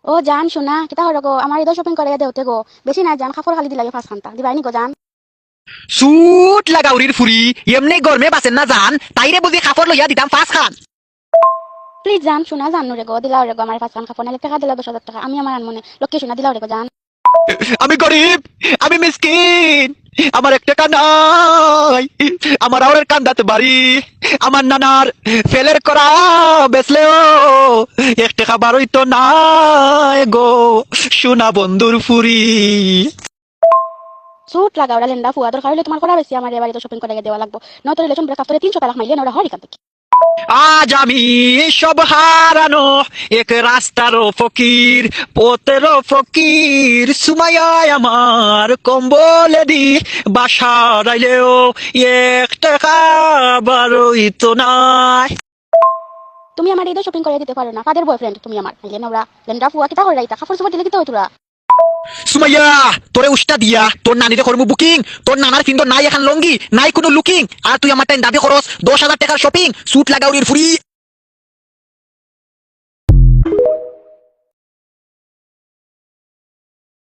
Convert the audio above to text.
ও জান শোনা কিতা হলো গো আমার ঈদ শপিং করে দেওতে গো বেশি না জান কাপড় খালি দিলাই পাঁচ খান্তা দিবাই নি গো জান সুট লাগাউরির ফুরি এমনি গরমে বাসেন না জান তাইরে বুঝি কাপড় লইয়া দিতাম 5 খান। প্লিজ জান শোনা জানো রে গো দিলাও রে গো আমার পাঁচ খান কাপড় নাহলে টাকা দিলা 10,000 টাকা আমি আমার আনমনে লক্ষ্মী শোনা দিলাও রে গো জান আমি গরিব, আমি মিসকিন, আমার এক টাকা নাই, আমার আওরের কান্দাতে বাড়ি, আমার নানার ফেলের করা বেসলেও 1 টাকা বারোই তো নাই গো সোনা বন্ধুর ফুরি। সুট লাগাও ওরা লেন্দা ফুয়া দরকার হলে তোমার করা বেশি আমার এবার ঈদ শপিং করে দেওয়া লাগবো নয়তো রিলেশন ব্রেকআপ করে 300 তালাক মাইলে ওরা হরি কান্তে আজ আমি সব হারানো এক রাস্তারও ফকির, পথেরও ফকির, সুমাইয়ায় আমার কম্বলে দি বাসা রাইলেও 1 টাকা বারোই তো নাই। তুমি আমার ঈদ শপিং করে দিতে পারো না ফাদের বয়ফ্রেন্ড তুমি আমার মাইলে না ওরা লেন্দা ফুয়া কিতা হল রাইতা কাপড় চোপড় দিলে কিতা হইতুরা সুমাইয়া তোরে উস্তা দিয়া তোর নানিরে করমু বুকিং, তোর নানার কিন্তু নাই এখন লঙ্গি নাই কোনো লুকিং, আর তুই আমার টাইম দাবি খরচ 10,000 টাকার শপিং, সুট লাগাউরির ফুরি।